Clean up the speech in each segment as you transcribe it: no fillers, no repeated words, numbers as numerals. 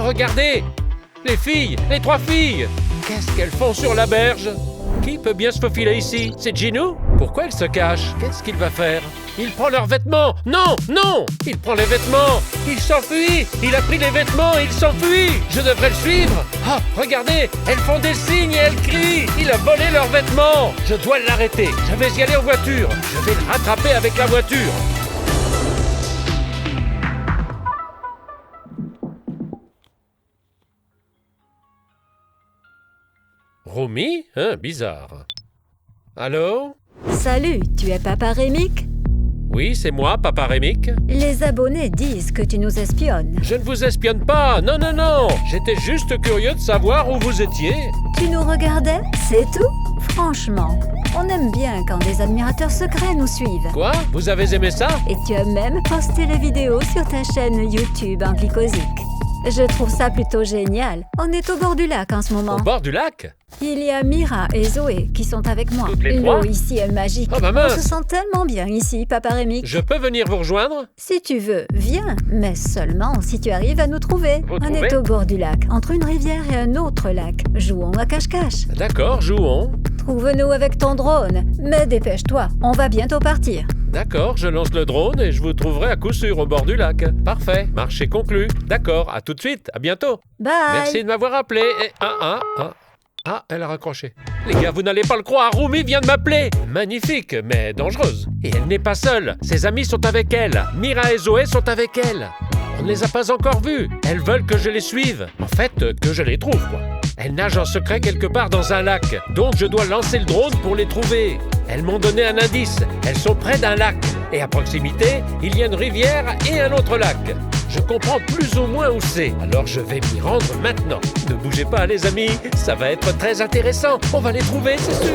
regardez! Les filles! Les 3 filles! Qu'est-ce qu'elles font sur la berge? Qui peut bien se faufiler ici? C'est Ginou? Pourquoi elle se cache? Qu'est-ce qu'il va faire? Il prend leurs vêtements! Non! Non! Il prend les vêtements! Il s'enfuit! Il a pris les vêtements et il s'enfuit! Je devrais le suivre! Ah! Regardez! Elles font des signes et elles crient! Il a volé leurs vêtements! Je dois l'arrêter! Je vais y aller en voiture! Je vais le rattraper avec la voiture! Romy? Hein, bizarre. Allô? Salut, tu es Papa Rémic? Oui, c'est moi, Papa Rémic. Les abonnés disent que tu nous espionnes. Je ne vous espionne pas, non, non, non. J'étais juste curieux de savoir où vous étiez. Tu nous regardais? C'est tout? Franchement, on aime bien quand des admirateurs secrets nous suivent. Quoi? Vous avez aimé ça? Et tu as même posté les vidéos sur ta chaîne YouTube Anglicosique. Je trouve ça plutôt génial. On est au bord du lac en ce moment. Au bord du lac? Il y a Mira et Zoé qui sont avec moi. Toutes les L'eau 3? ici est magique. Oh, bah On mince. se sent tellement bien ici, Papa Rémic. Je peux venir vous rejoindre? Si tu veux, viens, mais seulement si tu arrives à nous trouver. Vous On trouvez? est au bord du lac, entre une rivière et un autre lac. Jouons à cache-cache. D'accord, jouons. Trouve-nous avec ton drone. Mais dépêche-toi, on va bientôt partir. D'accord, je lance le drone et je vous trouverai à coup sûr au bord du lac. Parfait, marché conclu. D'accord, à tout de suite, à bientôt. Bye. Merci de m'avoir appelé. Et Ah, elle a raccroché. Les gars, vous n'allez pas le croire, Romy vient de m'appeler. Magnifique, mais dangereuse. Et elle n'est pas seule. Ses amis sont avec elle. Mira et Zoé sont avec elle. On ne les a pas encore vus. Elles veulent que je les suive. En fait, que je les trouve, quoi. Elles nagent en secret quelque part dans un lac. Donc je dois lancer le drone pour les trouver. Elles m'ont donné un indice. Elles sont près d'un lac. Et à proximité, il y a une rivière et un autre lac. Je comprends plus ou moins où c'est. Alors je vais m'y rendre maintenant. Ne bougez pas, les amis. Ça va être très intéressant. On va les trouver, c'est sûr.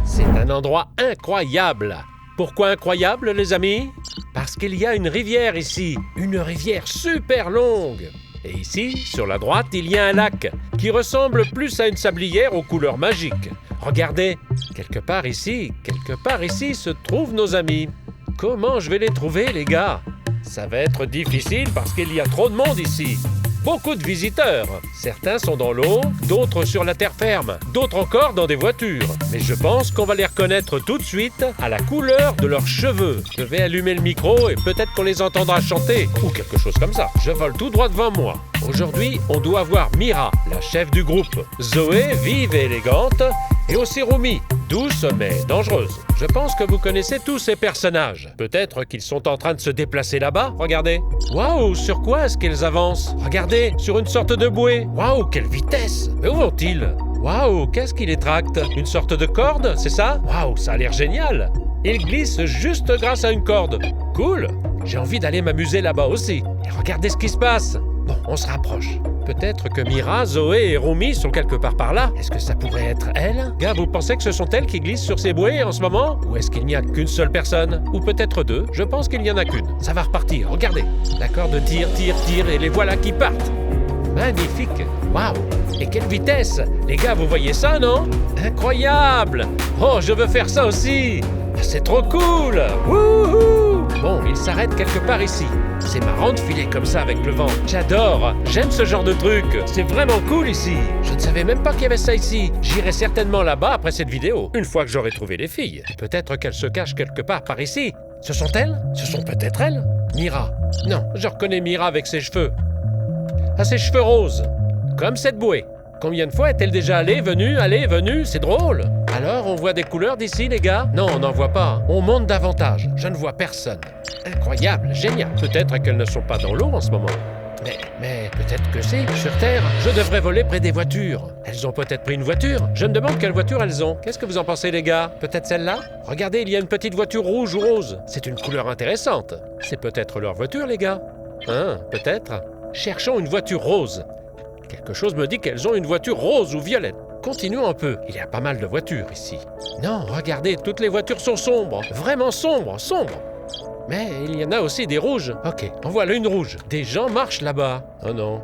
C'est un endroit incroyable. Pourquoi incroyable, les amis? Parce qu'il y a une rivière ici. Une rivière super longue. Et ici, sur la droite, il y a un lac qui ressemble plus à une sablière aux couleurs magiques. Regardez, quelque part ici se trouvent nos amis. Comment je vais les trouver, les gars? Ça va être difficile parce qu'il y a trop de monde ici. Beaucoup de visiteurs. Certains sont dans l'eau, d'autres sur la terre ferme, d'autres encore dans des voitures. Mais je pense qu'on va les reconnaître tout de suite à la couleur de leurs cheveux. Je vais allumer le micro et peut-être qu'on les entendra chanter ou quelque chose comme ça. Je vole tout droit devant moi. Aujourd'hui, on doit voir Mira, la chef du groupe, Zoé, vive et élégante, et aussi Romy, douce mais dangereuse. Je pense que vous connaissez tous ces personnages. Peut-être qu'ils sont en train de se déplacer là-bas, regardez. Waouh, sur quoi est-ce qu'ils avancent? Regardez, sur une sorte de bouée. Waouh, quelle vitesse! Mais où vont-ils? Waouh, qu'est-ce qui les tracte? Une sorte de corde, c'est ça? Waouh, ça a l'air génial! Ils glissent juste grâce à une corde. Cool! J'ai envie d'aller m'amuser là-bas aussi. Et regardez ce qui se passe. Bon, on se rapproche. Peut-être que Mira, Zoé et Romy sont quelque part par là. Est-ce que ça pourrait être elles? Gars, vous pensez que ce sont elles qui glissent sur ces bouées en ce moment? Ou est-ce qu'il n'y a qu'une seule personne? Ou peut-être deux? Je pense qu'il n'y en a qu'une. Ça va repartir, regardez. La corde tire, et les voilà qui partent. Magnifique! Waouh! Et quelle vitesse! Les gars, vous voyez ça, non? Incroyable! Oh, je veux faire ça aussi! C'est trop cool! Wouhou! Bon, il s'arrête quelque part ici. C'est marrant de filer comme ça avec le vent. J'adore! J'aime ce genre de truc. C'est vraiment cool ici. Je ne savais même pas qu'il y avait ça ici. J'irai certainement là-bas après cette vidéo, une fois que j'aurai trouvé les filles. Peut-être qu'elles se cachent quelque part par ici. Ce sont elles? Ce sont peut-être elles? Mira. Non, je reconnais Mira avec ses cheveux. À ses cheveux roses. Comme cette bouée. Combien de fois est-elle déjà allée, venue? C'est drôle. Alors, on voit des couleurs d'ici, les gars? Non, on n'en voit pas. On monte davantage. Je ne vois personne. Incroyable, génial. Peut-être qu'elles ne sont pas dans l'eau en ce moment. Mais peut-être que si, sur Terre. Je devrais voler près des voitures. Elles ont peut-être pris une voiture. Je me demande quelle voiture elles ont. Qu'est-ce que vous en pensez, les gars? Peut-être celle-là? Regardez, il y a une petite voiture rouge ou rose. C'est une couleur intéressante. C'est peut-être leur voiture, les gars? Hein, peut-être. Cherchons une voiture rose. Quelque chose me dit qu'elles ont une voiture rose ou violette. Continuons un peu. Il y a pas mal de voitures ici. Non, regardez, toutes les voitures sont sombres. Vraiment sombres. Mais il y en a aussi des rouges. Ok, en voilà une rouge. Des gens marchent là-bas. Oh non.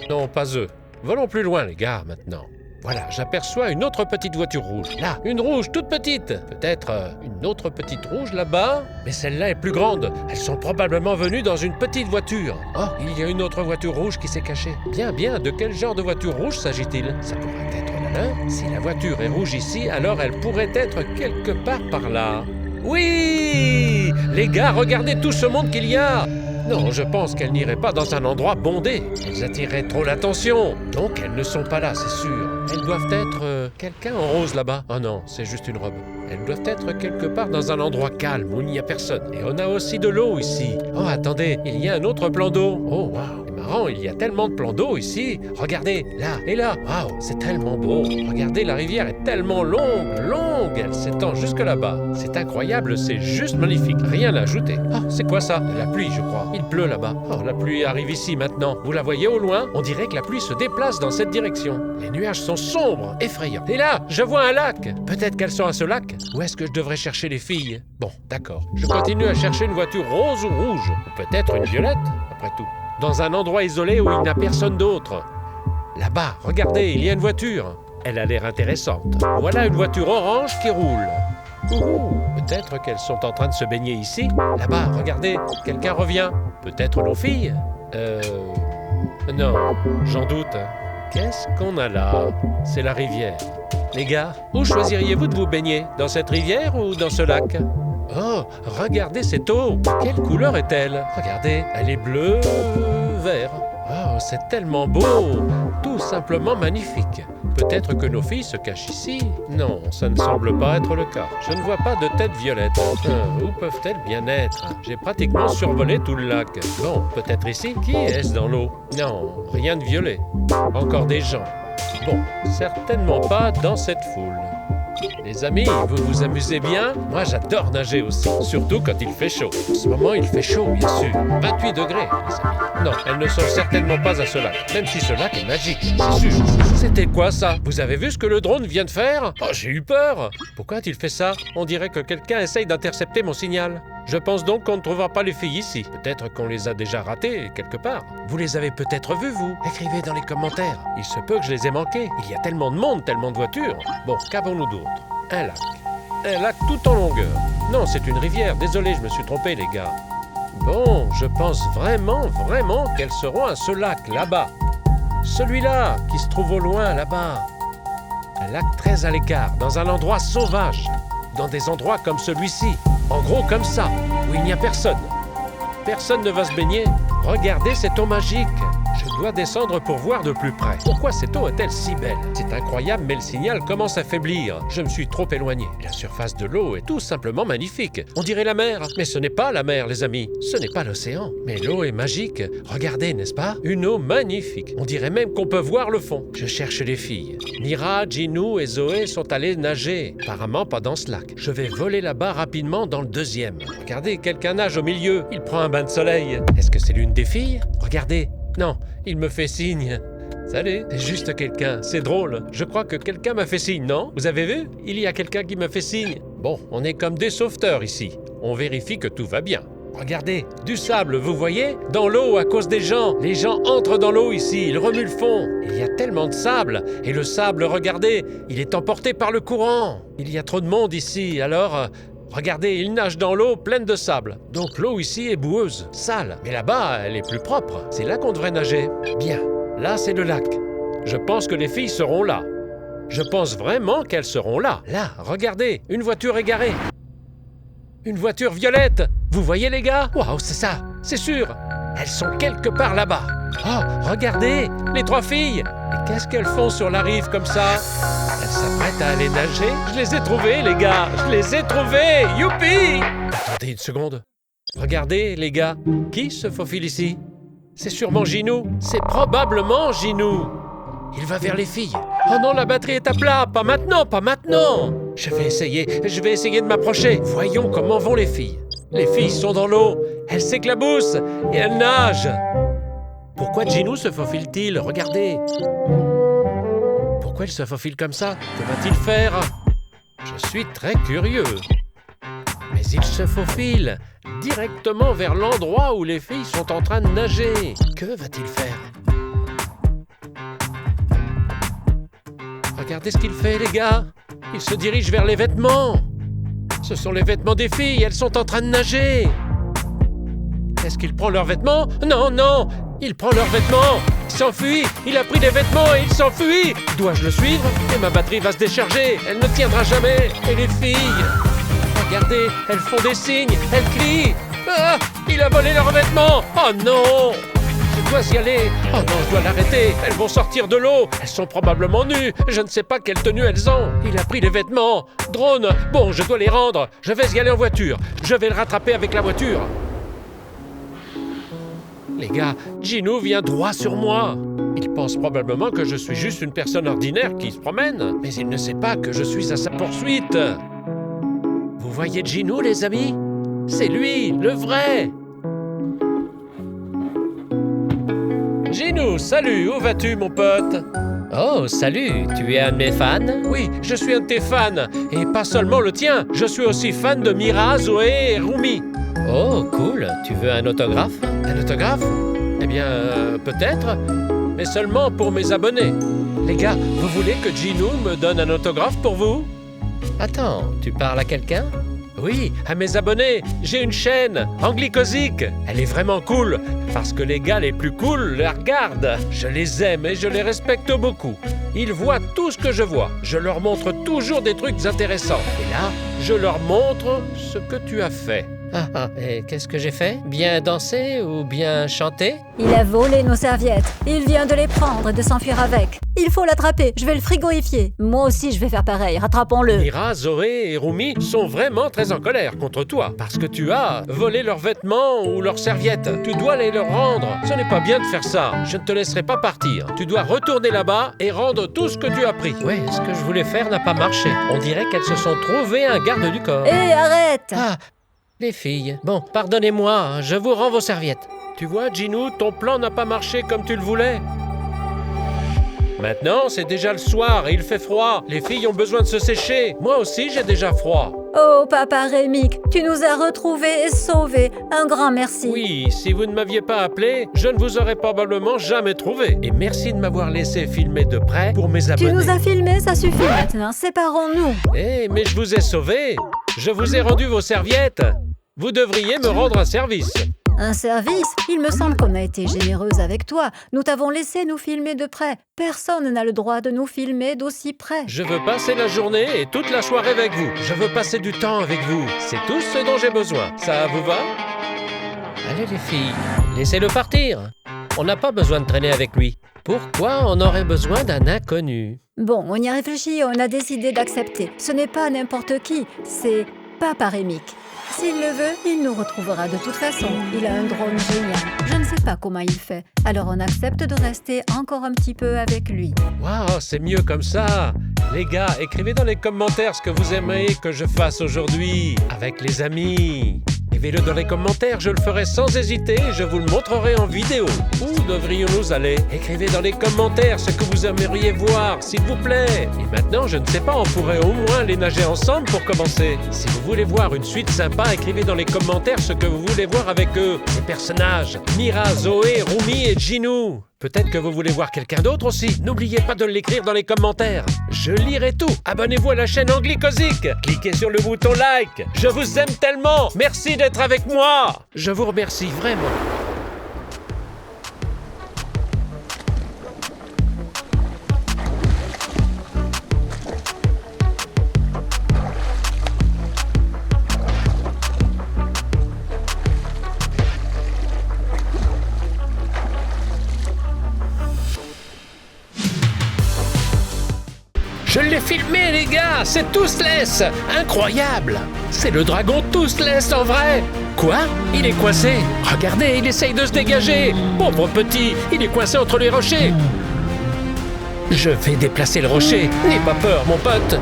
Non, pas eux. Volons plus loin, les gars, maintenant. Voilà, j'aperçois une autre petite voiture rouge. Là, une rouge toute petite. Peut-être une autre petite rouge là-bas. Mais celle-là est plus grande. Elles sont probablement venues dans une petite voiture. Oh, il y a une autre voiture rouge qui s'est cachée. Bien, bien, de quel genre de voiture rouge s'agit-il? Ça pourrait être la leur. Si la voiture est rouge ici, alors elle pourrait être quelque part par là. Oui! Les gars, regardez tout ce monde qu'il y a! Non, je pense qu'elles n'iraient pas dans un endroit bondé. Elles attireraient trop l'attention. Donc elles ne sont pas là, c'est sûr. Elles doivent être... quelqu'un en rose là-bas. Oh non, c'est juste une robe. Elles doivent être quelque part dans un endroit calme où il n'y a personne. Et on a aussi de l'eau ici. Oh, attendez, il y a un autre plan d'eau. Oh, waouh, c'est marrant, il y a tellement de plans d'eau ici. Regardez, là et là. Waouh, c'est tellement beau. Regardez, la rivière est tellement longue. Elle s'étend jusque là-bas. C'est incroyable, c'est juste magnifique. Rien à ajouter. Ah, c'est quoi ça? La pluie, je crois. Il pleut là-bas. Oh, la pluie arrive ici maintenant. Vous la voyez au loin? On dirait que la pluie se déplace dans cette direction. Les nuages sont sombres, effrayants. Et là, je vois un lac. Peut-être qu'elles sont à ce lac. Où est-ce que je devrais chercher les filles? Bon, d'accord. Je continue à chercher une voiture rose ou rouge. Ou peut-être une violette, après tout. Dans un endroit isolé où il n'y a personne d'autre. Là-bas, regardez, il y a une voiture. Elle a l'air intéressante. Voilà une voiture orange qui roule. Peut-être qu'elles sont en train de se baigner ici. Là-bas, regardez, quelqu'un revient. Peut-être nos filles. Non, j'en doute. Qu'est-ce qu'on a là? C'est la rivière. Les gars, où choisiriez-vous de vous baigner? Dans cette rivière ou dans ce lac? Oh, regardez cette eau! Quelle couleur est-elle? Regardez, elle est bleue, vert. Oh, c'est tellement beau! Tout simplement magnifique. Peut-être que nos filles se cachent ici? Non, ça ne semble pas être le cas. Je ne vois pas de tête violette. Où peuvent-elles bien être? J'ai pratiquement survolé tout le lac. Bon, peut-être ici? Qui est-ce dans l'eau? Non, rien de violet. Encore des gens. Bon, certainement pas dans cette foule. Les amis, vous vous amusez bien? Moi, j'adore nager aussi, surtout quand il fait chaud. En ce moment, il fait chaud, bien sûr. 28 degrés, les amis. Non, elles ne sont certainement pas à ce lac, même si ce lac est magique, c'est sûr. C'était quoi, ça? Vous avez vu ce que le drone vient de faire? Oh, j'ai eu peur! Pourquoi a-t-il fait ça? On dirait que quelqu'un essaye d'intercepter mon signal. Je pense donc qu'on ne trouvera pas les filles ici. Peut-être qu'on les a déjà ratées quelque part. Vous les avez peut-être vues, vous? Écrivez dans les commentaires. Il se peut que je les ai manquées. Il y a tellement de monde, tellement de voitures. Bon, qu'avons-nous d'autre? Un lac. Un lac tout en longueur. Non, c'est une rivière. Désolé, je me suis trompé, les gars. Bon, je pense vraiment qu'elles seront à ce lac, là-bas. Celui-là, qui se trouve au loin, là-bas. Un lac très à l'écart, dans un endroit sauvage. Dans des endroits comme celui-ci. En gros, comme ça, où il n'y a personne. Personne ne va se baigner. Regardez cette eau magique. Je dois descendre pour voir de plus près. Pourquoi cette eau est-elle si belle? C'est incroyable, mais le signal commence à faiblir. Je me suis trop éloigné. La surface de l'eau est tout simplement magnifique. On dirait la mer. Mais ce n'est pas la mer, les amis. Ce n'est pas l'océan. Mais l'eau est magique. Regardez, n'est-ce pas? Une eau magnifique. On dirait même qu'on peut voir le fond. Je cherche les filles. Mira, Ginou et Zoé sont allées nager. Apparemment pas dans ce lac. Je vais voler là-bas rapidement dans le deuxième. Regardez, quelqu'un nage au milieu. Il prend un bain de soleil. Est-ce que c'est l'une des filles? Regardez. Non, il me fait signe. Salut, c'est juste quelqu'un, c'est drôle. Je crois que quelqu'un m'a fait signe, non? Vous avez vu? Il y a quelqu'un qui me fait signe. Bon, on est comme des sauveteurs ici. On vérifie que tout va bien. Regardez, du sable, vous voyez? Dans l'eau à cause des gens. Les gens entrent dans l'eau ici, ils remuent le fond. Il y a tellement de sable. Et le sable, regardez, il est emporté par le courant. Il y a trop de monde ici, alors... Regardez, il nage dans l'eau pleine de sable. Donc l'eau ici est boueuse, sale. Mais là-bas, elle est plus propre. C'est là qu'on devrait nager. Bien, là c'est le lac. Je pense que les filles seront là. Je pense vraiment qu'elles seront là. Là, regardez, une voiture égarée. Une voiture violette. Vous voyez les gars? Waouh, c'est ça, c'est sûr. Elles sont quelque part là-bas. Oh, regardez, les trois filles. Et qu'est-ce qu'elles font sur la rive comme ça? Elles s'apprêtent à aller nager. Je les ai trouvées, les gars. Je les ai trouvées. Youpi! Attendez une seconde. Regardez, les gars. Qui se faufile ici? C'est sûrement Ginou. C'est probablement Ginou. Il va vers les filles. Oh non, la batterie est à plat. Pas maintenant, pas maintenant. Je vais essayer de m'approcher. Voyons comment vont les filles. Les filles sont dans l'eau. Elles s'éclaboussent et elles nagent. Pourquoi Ginou se faufile-t-il? Regardez. Pourquoi il se faufile comme ça? Que va-t-il faire? Je suis très curieux. Mais il se faufile directement vers l'endroit où les filles sont en train de nager. Que va-t-il faire? Regardez ce qu'il fait, les gars. Il se dirige vers les vêtements. Ce sont les vêtements des filles, elles sont en train de nager. Est-ce qu'il prend leurs vêtements? Non, non, il prend leurs vêtements. Il s'enfuit, il a pris les vêtements et il s'enfuit. Dois-je le suivre? Et ma batterie va se décharger, elle ne tiendra jamais. Et les filles, regardez, elles font des signes, elles crient. Ah, il a volé leurs vêtements. Oh non! Je dois y aller. Oh non, je dois l'arrêter. Elles vont sortir de l'eau. Elles sont probablement nues. Je ne sais pas quelle tenue elles ont. Il a pris les vêtements. Drone. Bon, je dois les rendre. Je vais y aller en voiture. Je vais le rattraper avec la voiture. Les gars, Gino vient droit sur moi. Il pense probablement que je suis juste une personne ordinaire qui se promène. Mais il ne sait pas que je suis à sa poursuite. Vous voyez Gino, les amis? C'est lui, le vrai. Gino, salut, où vas-tu, mon pote? Oh, salut, tu es un de mes fans? Oui, je suis un de tes fans, et pas seulement le tien, je suis aussi fan de Mira, Zoé et Rumi. Oh, cool, tu veux un autographe? Un autographe? Eh bien, peut-être, mais seulement pour mes abonnés. Les gars, vous voulez que Gino me donne un autographe pour vous? Attends, tu parles à quelqu'un? Oui, à mes abonnés, j'ai une chaîne, Anglicosic. Elle est vraiment cool, parce que les gars les plus cool la regardent. Je les aime et je les respecte beaucoup. Ils voient tout ce que je vois. Je leur montre toujours des trucs intéressants. Et là, je leur montre ce que tu as fait. Et qu'est-ce que j'ai fait? Bien danser ou bien chanter? Il a volé nos serviettes. Il vient de les prendre et de s'enfuir avec. Il faut l'attraper, je vais le frigorifier. Moi aussi, je vais faire pareil, rattrapons-le. Mira, Zoé et Rumi sont vraiment très en colère contre toi parce que tu as volé leurs vêtements ou leurs serviettes. Tu dois les leur rendre. Ce n'est pas bien de faire ça. Je ne te laisserai pas partir. Tu dois retourner là-bas et rendre tout ce que tu as pris. Ouais, ce que je voulais faire n'a pas marché. On dirait qu'elles se sont trouvées un garde du corps. Hé, arrête! Ah, les filles. Bon, pardonnez-moi, je vous rends vos serviettes. Tu vois, Gino, ton plan n'a pas marché comme tu le voulais. Maintenant, c'est déjà le soir et il fait froid. Les filles ont besoin de se sécher. Moi aussi, j'ai déjà froid. Oh, papa Rémic, tu nous as retrouvés et sauvés. Un grand merci. Oui, si vous ne m'aviez pas appelé, je ne vous aurais probablement jamais trouvé. Et merci de m'avoir laissé filmer de près pour mes abonnés. Tu nous as filmés, ça suffit maintenant. Séparons-nous. Eh, mais je vous ai sauvés. Je vous ai rendu vos serviettes. Vous devriez me rendre un service. Un service? Il me semble qu'on a été généreuse avec toi. Nous t'avons laissé nous filmer de près. Personne n'a le droit de nous filmer d'aussi près. Je veux passer la journée et toute la soirée avec vous. Je veux passer du temps avec vous. C'est tout ce dont j'ai besoin. Ça vous va? Allez les filles, laissez-le partir. On n'a pas besoin de traîner avec lui. Pourquoi on aurait besoin d'un inconnu? Bon, on y a réfléchi et on a décidé d'accepter. Ce n'est pas n'importe qui, c'est Papa Rémic. S'il le veut, il nous retrouvera de toute façon. Il a un drone génial. Je ne sais pas comment il fait. Alors on accepte de rester encore un petit peu avec lui. Waouh, c'est mieux comme ça. Les gars, écrivez dans les commentaires ce que vous aimeriez que je fasse aujourd'hui avec les amis. Écrivez-le dans les commentaires, je le ferai sans hésiter et je vous le montrerai en vidéo. Où devrions-nous aller? Écrivez dans les commentaires ce que vous aimeriez voir, s'il vous plaît. Et maintenant, je ne sais pas, on pourrait au moins aller nager ensemble pour commencer. Si vous voulez voir une suite sympa, écrivez dans les commentaires ce que vous voulez voir avec eux. Les personnages, Mira, Zoé, Rumi et Gino. Peut-être que vous voulez voir quelqu'un d'autre aussi. N'oubliez pas de l'écrire dans les commentaires. Je lirai tout. Abonnez-vous à la chaîne Anglicosic. Cliquez sur le bouton like. Je vous aime tellement. Merci d'être avec moi. Je vous remercie vraiment. Je l'ai filmé, les gars! C'est Toothless! Incroyable! C'est le dragon Toothless en vrai! Quoi? Il est coincé! Regardez, il essaye de se dégager! Pauvre petit, il est coincé entre les rochers! Je vais déplacer le rocher! N'aie pas peur, mon pote!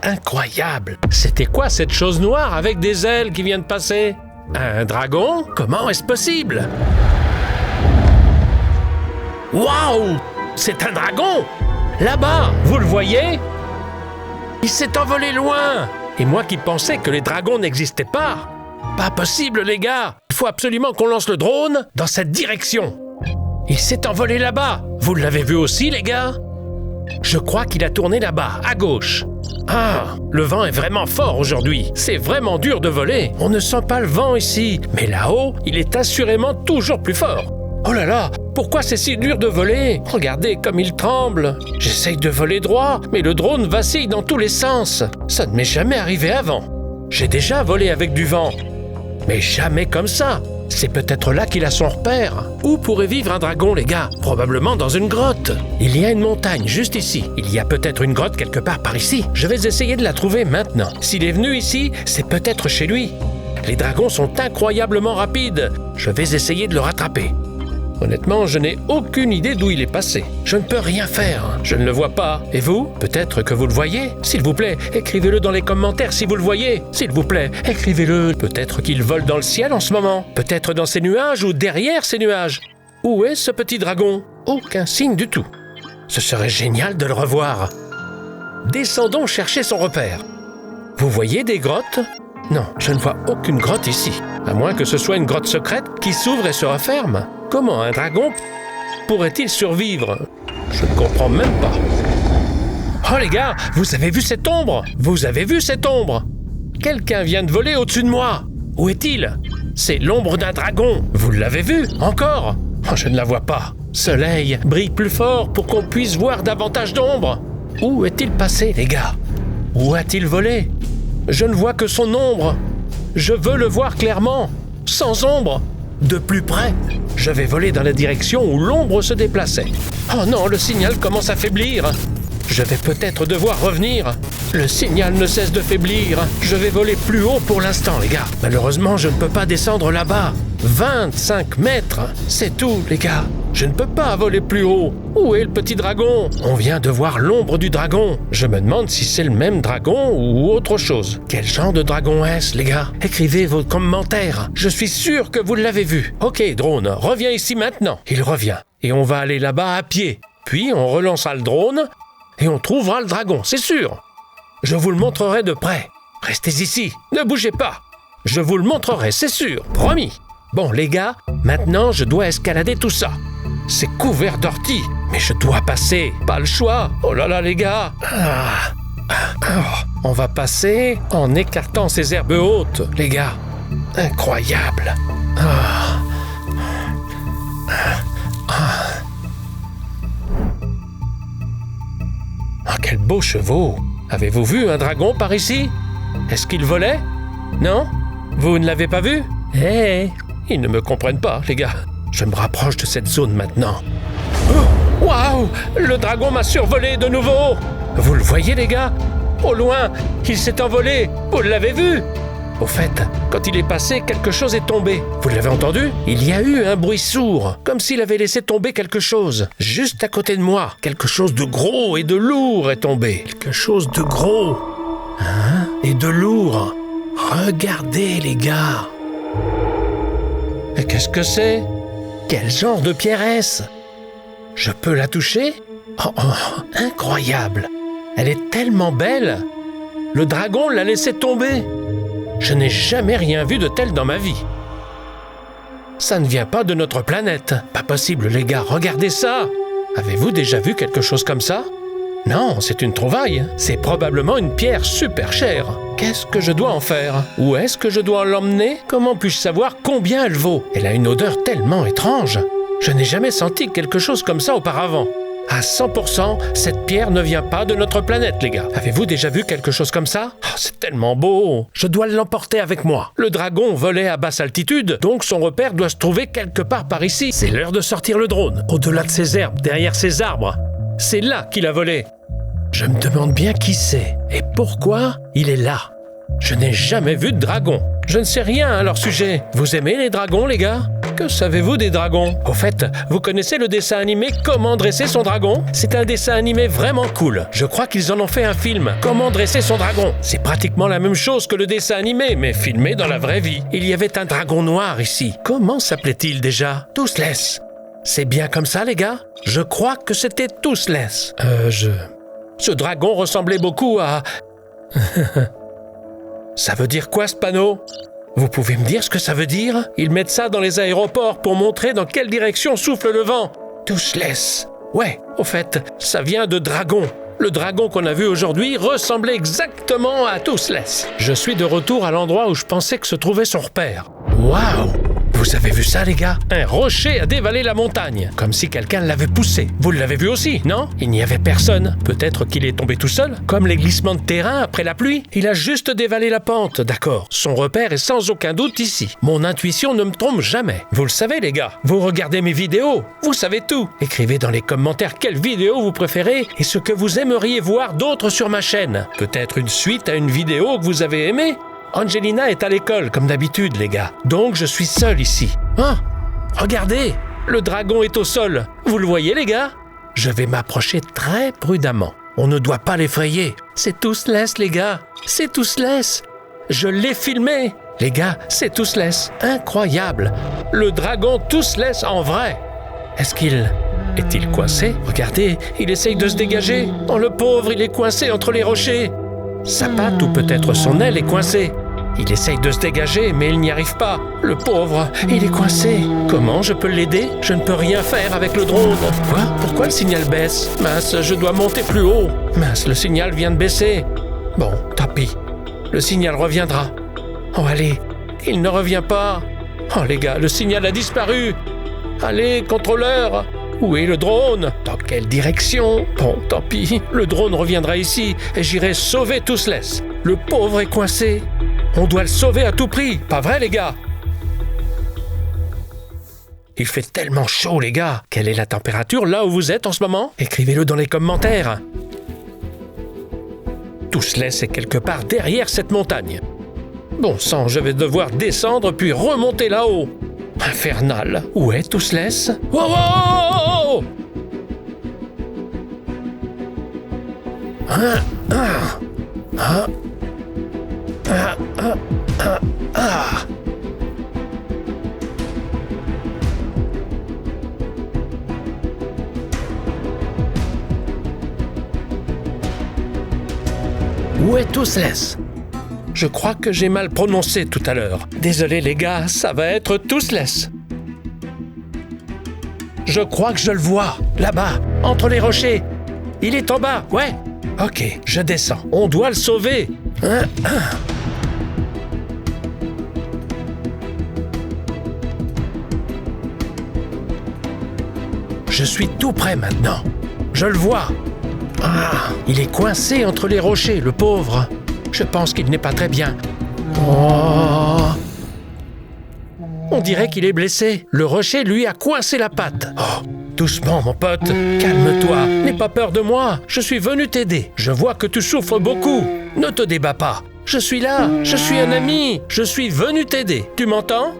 Incroyable! C'était quoi cette chose noire avec des ailes qui vient de passer? Un dragon? Comment est-ce possible? Waouh! C'est un dragon! Là-bas, vous le voyez? Il s'est envolé loin! Et moi qui pensais que les dragons n'existaient pas! Pas possible, les gars! Il faut absolument qu'on lance le drone dans cette direction. Il s'est envolé là-bas. Vous l'avez vu aussi, les gars? Je crois qu'il a tourné là-bas, à gauche. Ah, le vent est vraiment fort aujourd'hui. C'est vraiment dur de voler. On ne sent pas le vent ici. Mais là-haut, il est assurément toujours plus fort. Oh là là, pourquoi c'est si dur de voler? Regardez comme il tremble. J'essaye de voler droit, mais le drone vacille dans tous les sens. Ça ne m'est jamais arrivé avant. J'ai déjà volé avec du vent. Mais jamais comme ça. C'est peut-être là qu'il a son repère. Où pourrait vivre un dragon, les gars? Probablement dans une grotte. Il y a une montagne juste ici. Il y a peut-être une grotte quelque part par ici. Je vais essayer de la trouver maintenant. S'il est venu ici, c'est peut-être chez lui. Les dragons sont incroyablement rapides. Je vais essayer de le rattraper. Honnêtement, je n'ai aucune idée d'où il est passé. Je ne peux rien faire. Je ne le vois pas. Et vous? Peut-être que vous le voyez? S'il vous plaît, écrivez-le dans les commentaires si vous le voyez. S'il vous plaît, écrivez-le. Peut-être qu'il vole dans le ciel en ce moment. Peut-être dans ces nuages ou derrière ces nuages. Où est ce petit dragon? Aucun signe du tout. Ce serait génial de le revoir. Descendons chercher son repère. Vous voyez des grottes? Non, je ne vois aucune grotte ici. À moins que ce soit une grotte secrète qui s'ouvre et se referme. Comment un dragon pourrait-il survivre? Je ne comprends même pas. Oh les gars, vous avez vu cette ombre? Vous avez vu cette ombre? Quelqu'un vient de voler au-dessus de moi. Où est-il? C'est l'ombre d'un dragon. Vous l'avez vu? Encore? Oh, je ne la vois pas. Soleil, brille plus fort pour qu'on puisse voir davantage d'ombre. Où est-il passé, les gars? Où a-t-il volé? Je ne vois que son ombre. Je veux le voir clairement, sans ombre, de plus près. Je vais voler dans la direction où l'ombre se déplaçait. Oh non, le signal commence à faiblir. Je vais peut-être devoir revenir. Le signal ne cesse de faiblir. Je vais voler plus haut pour l'instant, les gars. Malheureusement, je ne peux pas descendre là-bas. 25 mètres, c'est tout, les gars. Je ne peux pas voler plus haut. Où est le petit dragon? On vient de voir l'ombre du dragon. Je me demande si c'est le même dragon ou autre chose. Quel genre de dragon est-ce, les gars? Écrivez vos commentaires. Je suis sûr que vous l'avez vu. Ok, drone, reviens ici maintenant. Il revient. Et on va aller là-bas à pied. Puis on relancera le drone et on trouvera le dragon, c'est sûr. Je vous le montrerai de près. Restez ici, ne bougez pas. Je vous le montrerai, c'est sûr, promis. Bon, les gars, maintenant je dois escalader tout ça. C'est couvert d'orties, mais je dois passer. Pas le choix. Oh là là, les gars. On va passer en écartant ces herbes hautes, les gars. Incroyable. Quel beau chevaux. Avez-vous vu un dragon par ici? Est-ce qu'il volait? Non? Vous ne l'avez pas vu? Ils ne me comprennent pas, les gars. Je me rapproche de cette zone maintenant. Oh, waouh! Le dragon m'a survolé de nouveau! Vous le voyez, les gars? Au loin, il s'est envolé. Vous l'avez vu? Au fait, quand il est passé, quelque chose est tombé. Vous l'avez entendu? Il y a eu un bruit sourd, comme s'il avait laissé tomber quelque chose. Juste à côté de moi, quelque chose de gros et de lourd est tombé. Quelque chose de gros. Et de lourd. Regardez, les gars. Et qu'est-ce que c'est? Quel genre de pierre est-ce? Je peux la toucher? Incroyable! Elle est tellement belle! Le dragon l'a laissée tomber! Je n'ai jamais rien vu de tel dans ma vie. Ça ne vient pas de notre planète. Pas possible, les gars, regardez ça! Avez-vous déjà vu quelque chose comme ça? Non, c'est une trouvaille. C'est probablement une pierre super chère. Qu'est-ce que je dois en faire? Où est-ce que je dois l'emmener? Comment puis-je savoir combien elle vaut? Elle a une odeur tellement étrange. Je n'ai jamais senti quelque chose comme ça auparavant. À 100%, cette pierre ne vient pas de notre planète, les gars. Avez-vous déjà vu quelque chose comme ça? C'est tellement beau. Je dois l'emporter avec moi. Le dragon volait à basse altitude, donc son repère doit se trouver quelque part par ici. C'est l'heure de sortir le drone. Au-delà de ces herbes, derrière ces arbres. C'est là qu'il a volé. Je me demande bien qui c'est et pourquoi il est là. Je n'ai jamais vu de dragon. Je ne sais rien à leur sujet. Vous aimez les dragons, les gars? Que savez-vous des dragons? Au fait, vous connaissez le dessin animé Comment dresser son dragon? C'est un dessin animé vraiment cool. Je crois qu'ils en ont fait un film, Comment dresser son dragon. C'est pratiquement la même chose que le dessin animé, mais filmé dans la vraie vie. Il y avait un dragon noir ici. Comment s'appelait-il déjà? Toothless. C'est bien comme ça, les gars? Je crois que c'était Toothless. Ce dragon ressemblait beaucoup à... Ça veut dire quoi, ce panneau? Vous pouvez me dire ce que ça veut dire? Ils mettent ça dans les aéroports pour montrer dans quelle direction souffle le vent. Toothless. Ouais, au fait, ça vient de dragon. Le dragon qu'on a vu aujourd'hui ressemblait exactement à Toothless. Je suis de retour à l'endroit où je pensais que se trouvait son repère. Waouh! Vous avez vu ça, les gars? Un rocher a dévalé la montagne, comme si quelqu'un l'avait poussé. Vous l'avez vu aussi, non? Il n'y avait personne. Peut-être qu'il est tombé tout seul, comme les glissements de terrain après la pluie. Il a juste dévalé la pente, d'accord. Son repère est sans aucun doute ici. Mon intuition ne me trompe jamais. Vous le savez, les gars. Vous regardez mes vidéos, vous savez tout. Écrivez dans les commentaires quelle vidéo vous préférez et ce que vous aimeriez voir d'autres sur ma chaîne. Peut-être une suite à une vidéo que vous avez aimée. Angelina est à l'école, comme d'habitude, les gars. Donc, je suis seul ici. Ah! Regardez! Le dragon est au sol. Vous le voyez, les gars? Je vais m'approcher très prudemment. On ne doit pas l'effrayer. C'est Toothless, les gars. C'est Toothless. Je l'ai filmé. Les gars, c'est Toothless. Incroyable. Le dragon Toothless en vrai. Est-il coincé? Regardez, il essaye de se dégager. Oh, le pauvre, il est coincé entre les rochers. Sa patte ou peut-être son aile est coincée. Il essaye de se dégager, mais il n'y arrive pas. Le pauvre, il est coincé. Comment je peux l'aider? Je ne peux rien faire avec le drone. Quoi? Pourquoi le signal baisse? Mince, je dois monter plus haut. Mince, le signal vient de baisser. Bon, tant pis. Le signal reviendra. Oh, allez, il ne revient pas. Oh, les gars, le signal a disparu. Allez, contrôleur. Où est le drone? Dans quelle direction? Bon, tant pis, le drone reviendra ici et j'irai sauver Toothless. Le pauvre est coincé. On doit le sauver à tout prix, pas vrai, les gars? Il fait tellement chaud, les gars. Quelle est la température là où vous êtes en ce moment? Écrivez-le dans les commentaires. Toothless est quelque part derrière cette montagne. Bon sang, je vais devoir descendre puis remonter là-haut. Infernal. Où est Toothless? Wow, wow, wow, wow. Où est Toothless? Je crois que j'ai mal prononcé tout à l'heure. Désolé les gars, ça va être Toothless. Je crois que je le vois, là-bas, entre les rochers. Il est en bas, ouais. Ok, je descends. On doit le sauver. Je suis tout près maintenant. Je le vois. Ah, il est coincé entre les rochers, le pauvre. Je pense qu'il n'est pas très bien. Oh. On dirait qu'il est blessé. Le rocher lui a coincé la patte. Oh, doucement, mon pote. Calme-toi. N'aie pas peur de moi. Je suis venu t'aider. Je vois que tu souffres beaucoup. Ne te débats pas. Je suis là. Je suis un ami. Je suis venu t'aider. Tu m'entends?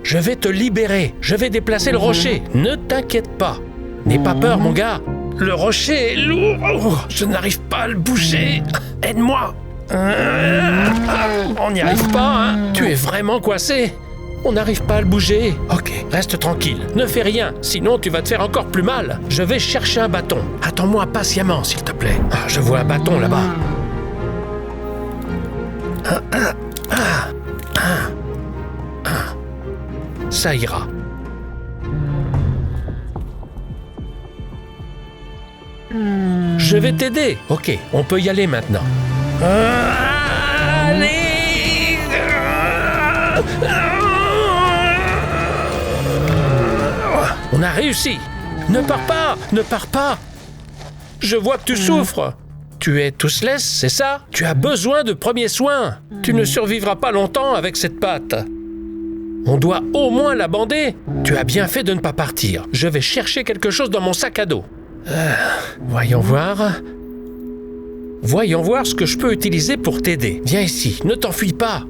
Je vais te libérer. Je vais déplacer le rocher. Ne t'inquiète pas. N'aie pas peur, mon gars. Le rocher est lourd. Oh, je n'arrive pas à le bouger. Aide-moi. On n'y arrive pas, hein? Tu es vraiment coincé. On n'arrive pas à le bouger. Ok, reste tranquille. Ne fais rien, sinon tu vas te faire encore plus mal. Je vais chercher un bâton. Attends-moi patiemment, s'il te plaît. Ah, je vois un bâton là-bas. Ça ira. Je vais t'aider. Ok, on peut y aller maintenant. Allez! On a réussi. Ne pars pas, ne pars pas. Je vois que tu souffres. Tu es Toothless, c'est ça? Tu as besoin de premiers soins. Tu ne survivras pas longtemps avec cette patte. On doit au moins la bander. Tu as bien fait de ne pas partir. Je vais chercher quelque chose dans mon sac à dos. Voyons voir. Voyons voir ce que je peux utiliser pour t'aider. Viens ici, ne t'enfuis pas.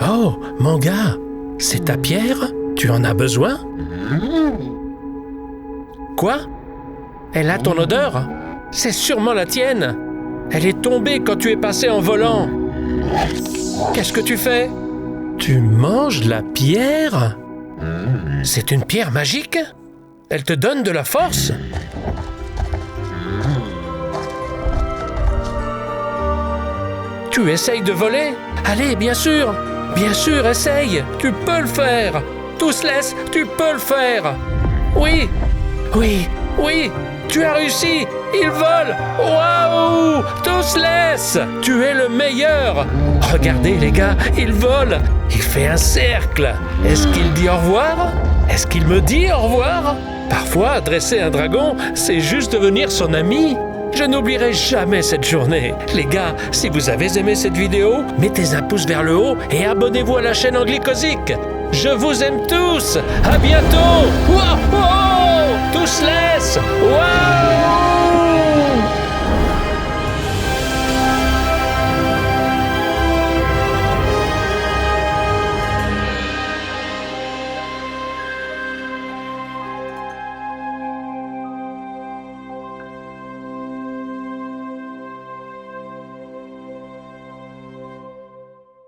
Oh, mon gars, c'est ta pierre? Tu en as besoin? Quoi? Elle a ton odeur? C'est sûrement la tienne. Elle est tombée quand tu es passé en volant. Qu'est-ce que tu fais? Tu manges la pierre? C'est une pierre magique? Elle te donne de la force? Tu essayes de voler? Allez, bien sûr, essaye. Tu peux le faire. Toothless, tu peux le faire. Oui, tu as réussi. Il vole. Waouh, Toothless, tu es le meilleur. Regardez les gars, il vole. Il fait un cercle. Est-ce qu'il dit au revoir? Est-ce qu'il me dit au revoir? Parfois, dresser un dragon, c'est juste devenir son ami. Je n'oublierai jamais cette journée. Les gars, si vous avez aimé cette vidéo, mettez un pouce vers le haut et abonnez-vous à la chaîne Anglicosic. Je vous aime tous. À bientôt. Wow, wow, Toothless. Wow.